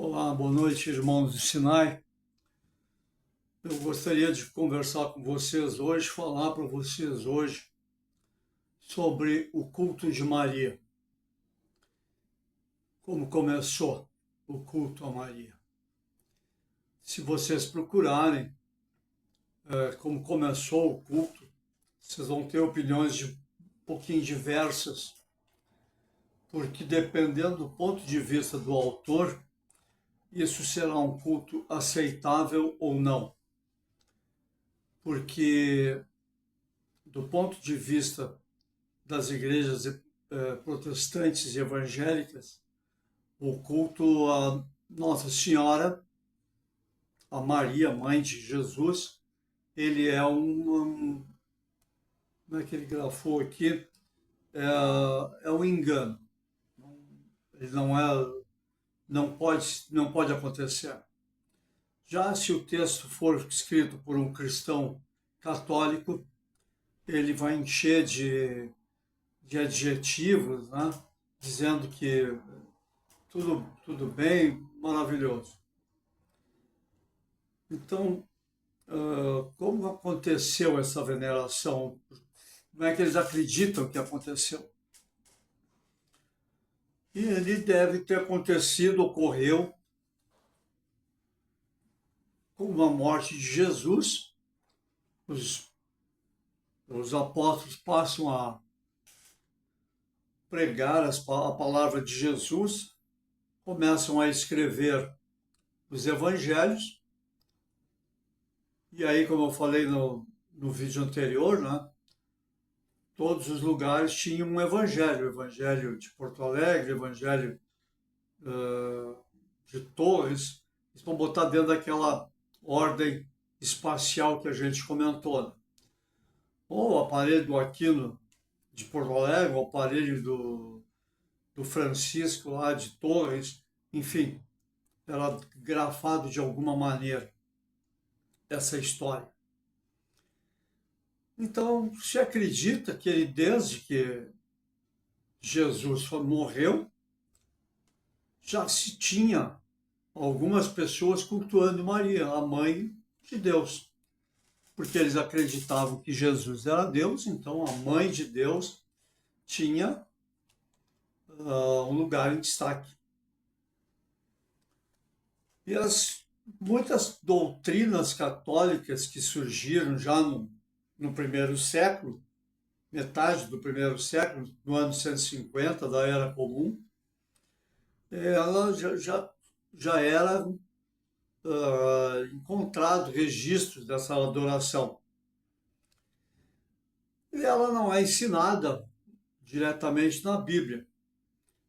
Olá, boa noite, irmãos do Sinai. Eu gostaria de conversar com vocês hoje, falar para vocês hoje sobre o culto de Maria. Como começou o culto a Maria. Se vocês procurarem como começou o culto, vocês vão ter opiniões um pouquinho diversas, porque dependendo do ponto de vista do autor, isso será um culto aceitável ou não. Porque do ponto de vista das igrejas protestantes e evangélicas, o culto a Nossa Senhora, a Maria, mãe de Jesus, ele é como é que ele grafou aqui? É um engano. Ele não pode acontecer. Já se o texto for escrito por um cristão católico, ele vai encher de adjetivos, né? Dizendo que tudo bem, maravilhoso. Então, como aconteceu essa veneração? Como é que eles acreditam que aconteceu? E ele deve ter acontecido, ocorreu com a morte de Jesus. Os apóstolos passam a pregar a palavra de Jesus, começam a escrever os evangelhos, e aí, como eu falei no vídeo anterior, né, todos os lugares tinham um evangelho, o evangelho de Porto Alegre, o evangelho de Torres, eles vão botar dentro daquela ordem espacial que a gente comentou, né? Ou o aparelho do Aquino de Porto Alegre, o aparelho do Francisco lá de Torres, enfim, era grafado de alguma maneira essa história. Então, se acredita que ele, desde que Jesus morreu, já se tinha algumas pessoas cultuando Maria, a mãe de Deus, porque eles acreditavam que Jesus era Deus, então a mãe de Deus tinha um lugar em destaque. E muitas doutrinas católicas que surgiram já no primeiro século, metade do primeiro século, no ano 150 da Era Comum, ela já era encontrado registros dessa adoração. E ela não é ensinada diretamente na Bíblia.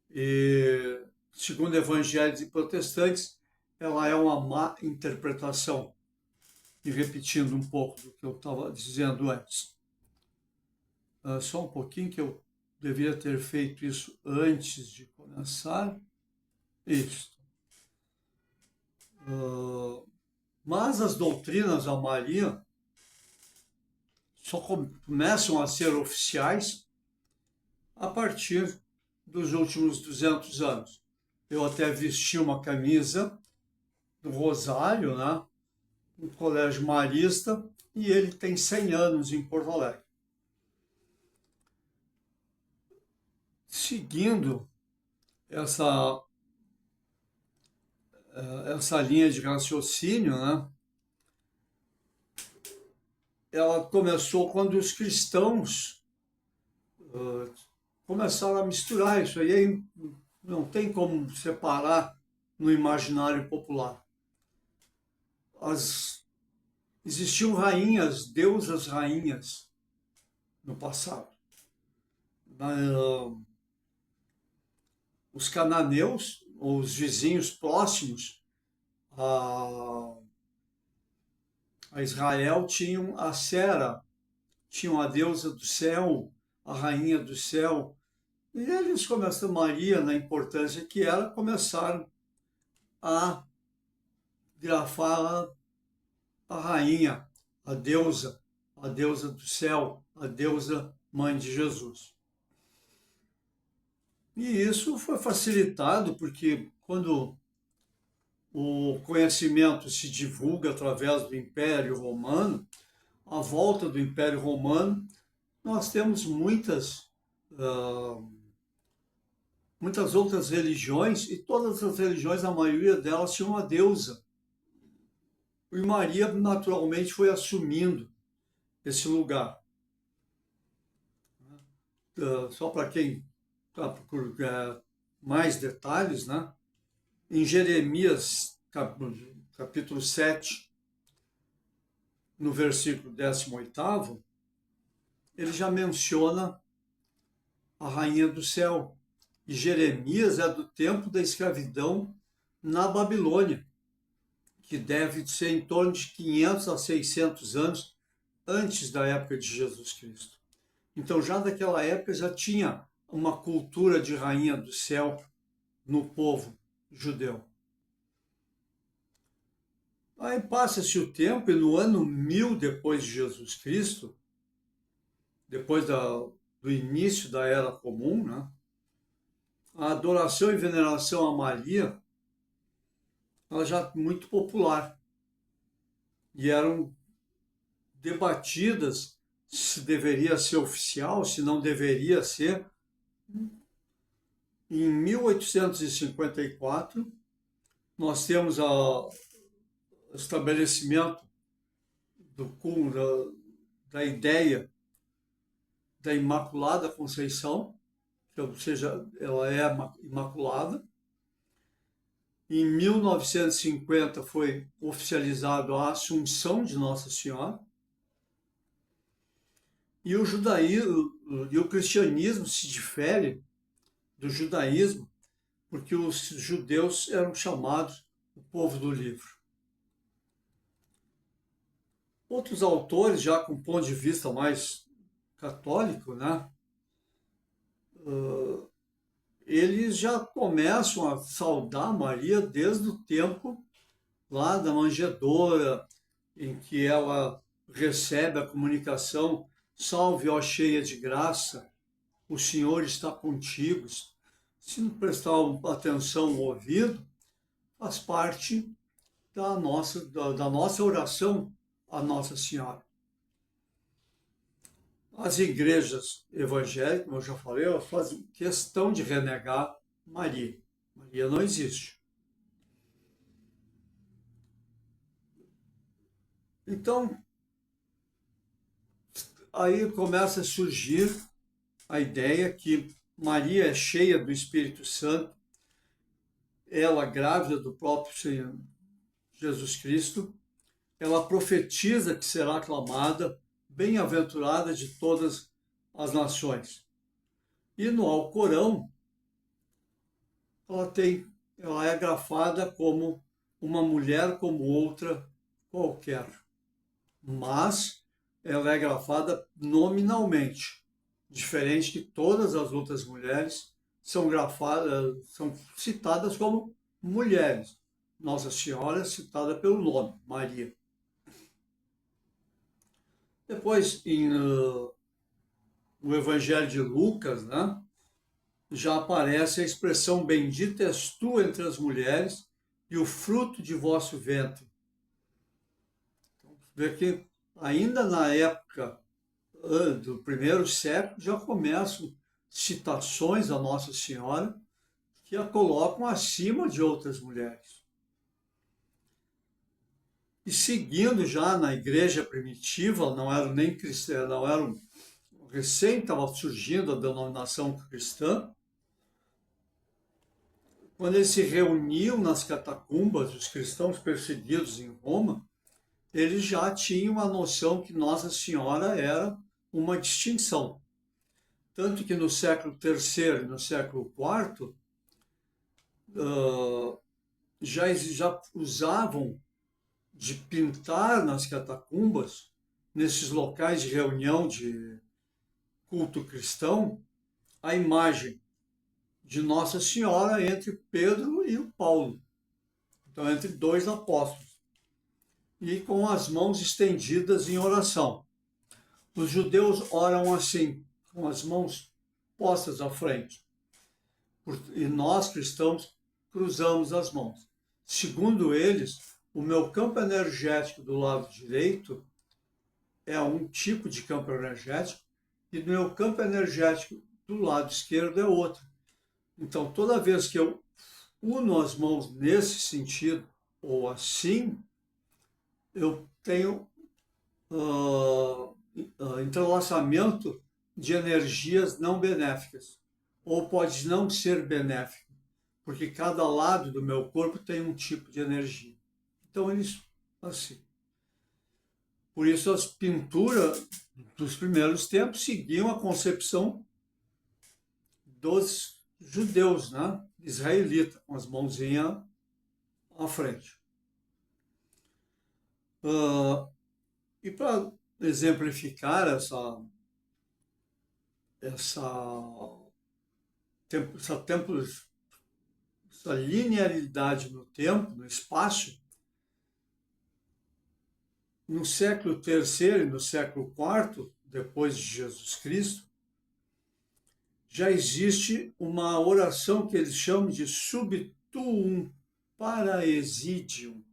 E, segundo evangélicos e protestantes, ela é uma má interpretação. E repetindo um pouco do que eu estava dizendo antes. Só um pouquinho, que eu deveria ter feito isso antes de começar. Isso. Mas as doutrinas da Maria só começam a ser oficiais a partir dos últimos 200 anos. Eu até vesti uma camisa do Rosário, né? Um colégio marista, e ele tem 100 anos em Porto Alegre. Seguindo essa linha de raciocínio, né? Ela começou quando os cristãos começaram a misturar isso aí, não tem como separar no imaginário popular. Existiam rainhas, deusas rainhas no passado. Os cananeus, ou os vizinhos próximos a Israel, tinham a Sera, tinham a deusa do céu, a rainha do céu. E eles começaram, Maria, na importância que era, começaram a grafar a rainha, a deusa do céu, a deusa mãe de Jesus. E isso foi facilitado porque quando o conhecimento se divulga através do Império Romano, à volta do Império Romano, nós temos muitas outras religiões, e todas as religiões, a maioria delas, tinham uma deusa. E Maria, naturalmente, foi assumindo esse lugar. Só para quem está procurando mais detalhes, né? Em Jeremias, capítulo 7, no versículo 18º, ele já menciona a rainha do céu. E Jeremias é do tempo da escravidão na Babilônia, que deve ser em torno de 500 a 600 anos antes da época de Jesus Cristo. Então, já daquela época já tinha uma cultura de rainha do céu no povo judeu. Aí passa-se o tempo e no ano 1000 depois de Jesus Cristo, depois do início da Era Comum, né, a adoração e veneração a Maria, ela já muito popular. E eram debatidas se deveria ser oficial, se não deveria ser. Em 1854, nós temos o estabelecimento da ideia da Imaculada Conceição, ou seja, ela é imaculada. Em 1950 foi oficializado a Assunção de Nossa Senhora. E o judaísmo e o cristianismo se difere do judaísmo porque os judeus eram chamados o povo do livro. Outros autores, já com ponto de vista mais católico, né, eles já começam a saudar Maria desde o tempo lá da manjedoura, em que ela recebe a comunicação: salve, ó cheia de graça, o Senhor está contigo. Se não prestar atenção no ouvido, faz parte da nossa oração à Nossa Senhora. As igrejas evangélicas, como eu já falei, elas fazem questão de renegar Maria. Maria não existe. Então, aí começa a surgir a ideia que Maria é cheia do Espírito Santo, ela grávida do próprio Senhor Jesus Cristo, ela profetiza que será aclamada, bem-aventurada de todas as nações. E no Alcorão, ela é grafada como uma mulher como outra qualquer, mas ela é grafada nominalmente, diferente de todas as outras mulheres, são citadas como mulheres. Nossa Senhora é citada pelo nome, Maria. Depois, no Evangelho de Lucas, né, já aparece a expressão: bendita és tu entre as mulheres e o fruto de vosso ventre. Então, vê que ainda na época do primeiro século já começam citações a Nossa Senhora que a colocam acima de outras mulheres. E seguindo já na igreja primitiva, não eram nem cristãs, não eram, recém estava surgindo a denominação cristã, quando eles se reuniam nas catacumbas, os cristãos perseguidos em Roma, eles já tinham a noção que Nossa Senhora era uma distinção. Tanto que no século III e no século IV, já usavam de pintar nas catacumbas, nesses locais de reunião de culto cristão, a imagem de Nossa Senhora entre Pedro e o Paulo. Então, entre dois apóstolos. E com as mãos estendidas em oração. Os judeus oram assim, com as mãos postas à frente. E nós, cristãos, cruzamos as mãos. Segundo eles, o meu campo energético do lado direito é um tipo de campo energético e o meu campo energético do lado esquerdo é outro. Então, toda vez que eu uno as mãos nesse sentido ou assim, eu tenho entrelaçamento de energias não benéficas, ou pode não ser benéfico, porque cada lado do meu corpo tem um tipo de energia. Então, eles, assim. Por isso, as pinturas dos primeiros tempos seguiam a concepção dos judeus, né? Israelitas, com as mãozinhas à frente. E para exemplificar essa, essa linearidade no tempo, no espaço, no século III e no século IV, depois de Jesus Cristo, já existe uma oração que eles chamam de subtuum paraesidium,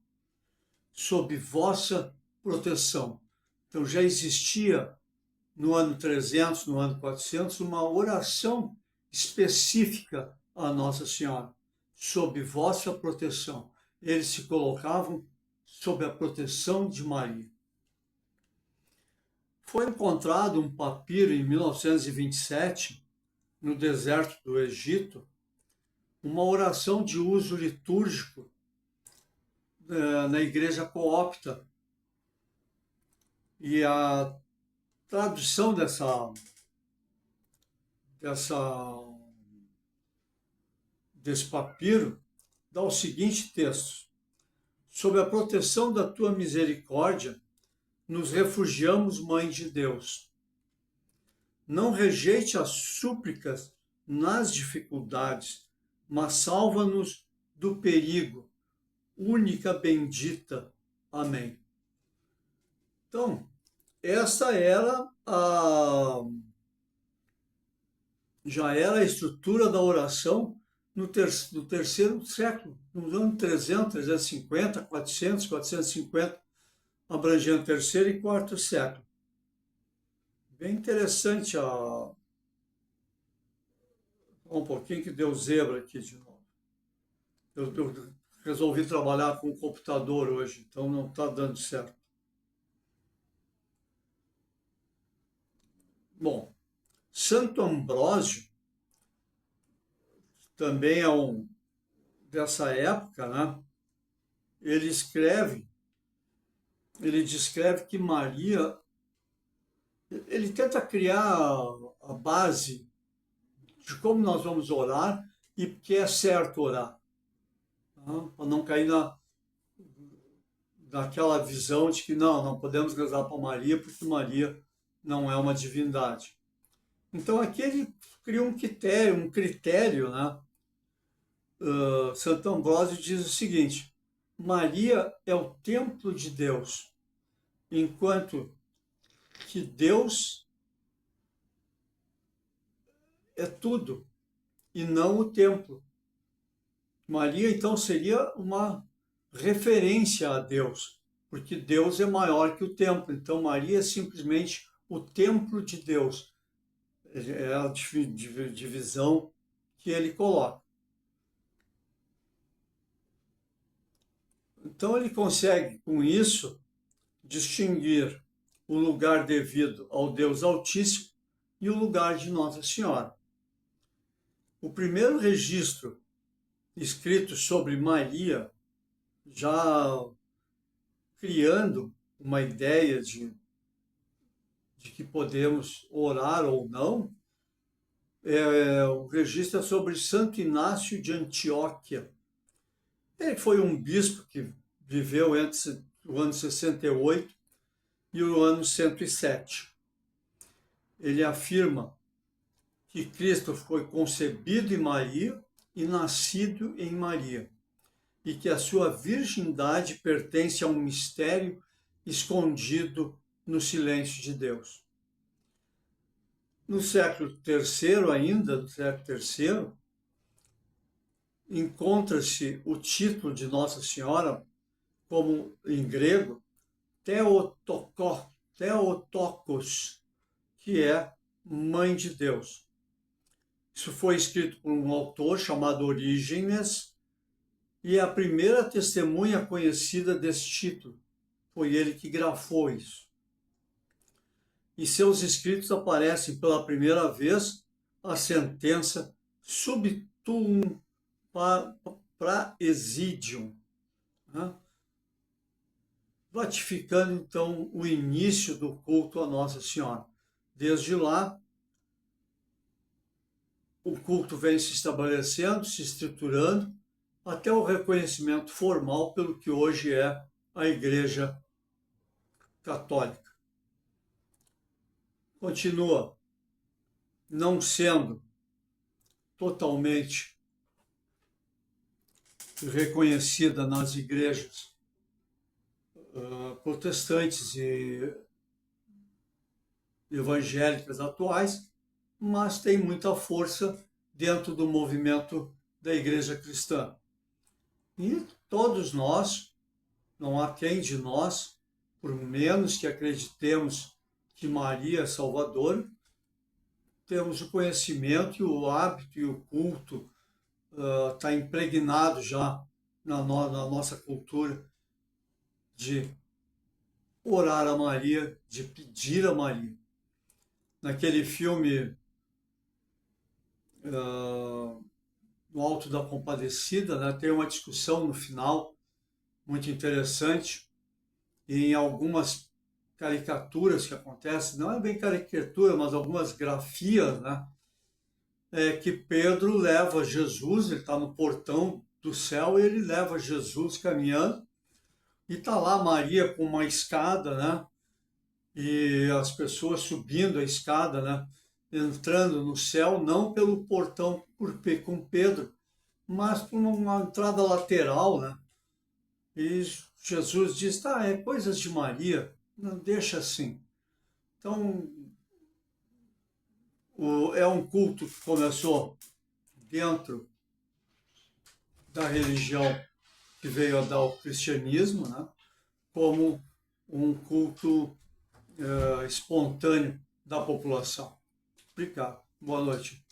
sob vossa proteção. Então já existia no ano 300, no ano 400, uma oração específica à Nossa Senhora, sob vossa proteção. Eles se colocavam sob a proteção de Maria. Foi encontrado um papiro em 1927, no deserto do Egito, uma oração de uso litúrgico na igreja coopta. E a tradução desse papiro dá o seguinte texto: sob a proteção da tua misericórdia, nos refugiamos, Mãe de Deus. Não rejeite as súplicas nas dificuldades, mas salva-nos do perigo. Única bendita. Amém. Então, essa já era a estrutura da oração no terceiro século, nos anos 300, 350, 400, 450, abrangendo terceiro e quarto século. Bem interessante um pouquinho que deu zebra aqui de novo. Eu resolvi trabalhar com o computador hoje, então não está dando certo. Bom, Santo Ambrósio também é dessa época, né? Ele descreve que Maria, ele tenta criar a base de como nós vamos orar e que é certo orar, tá? Para não cair naquela visão de que não podemos rezar para Maria porque Maria não é uma divindade. Então aqui ele cria um critério, né? Santo Ambrósio diz o seguinte: Maria é o templo de Deus, enquanto que Deus é tudo e não o templo. Maria, então, seria uma referência a Deus, porque Deus é maior que o templo. Então, Maria é simplesmente o templo de Deus. É a divisão que ele coloca. Então, ele consegue, com isso, distinguir o lugar devido ao Deus Altíssimo e o lugar de Nossa Senhora. O primeiro registro escrito sobre Maria, já criando uma ideia de que podemos orar ou não, o registro é sobre Santo Inácio de Antioquia. Ele foi um bispo que viveu entre o ano 68 e o ano 107. Ele afirma que Cristo foi concebido em Maria e nascido em Maria, e que a sua virgindade pertence a um mistério escondido no silêncio de Deus. No século III ainda, no século III, encontra-se o título de Nossa Senhora como em grego Theotokos, que é Mãe de Deus. Isso foi escrito por um autor chamado Orígenes, e é a primeira testemunha conhecida desse título. Foi ele que grafou isso. Em seus escritos aparecem pela primeira vez a sentença Subtuum Praesidium, né? Ratificando então o início do culto a Nossa Senhora. Desde lá, o culto vem se estabelecendo, se estruturando, até o reconhecimento formal pelo que hoje é a Igreja Católica. Continua não sendo totalmente reconhecida nas igrejas protestantes e evangélicas atuais, mas tem muita força dentro do movimento da Igreja Cristã. E todos nós, não há quem de nós, por menos que acreditemos que Maria é Salvadora, temos o conhecimento e o hábito e o culto está impregnado já na nossa cultura de orar a Maria, de pedir a Maria. Naquele filme No Alto da Compadecida, né, tem uma discussão no final muito interessante, e em algumas caricaturas que acontecem, não é bem caricatura, mas algumas grafias, né, que Pedro leva Jesus, ele está no portão do céu e ele leva Jesus caminhando, e está lá Maria com uma escada, né, e as pessoas subindo a escada, né, entrando no céu, não pelo portão com Pedro, mas por uma entrada lateral, né? E Jesus diz, tá, é coisas de Maria, não deixa assim. Então, é um culto que começou dentro da religião que veio a dar o cristianismo, né? Como um culto espontâneo da população. Obrigado. Boa noite.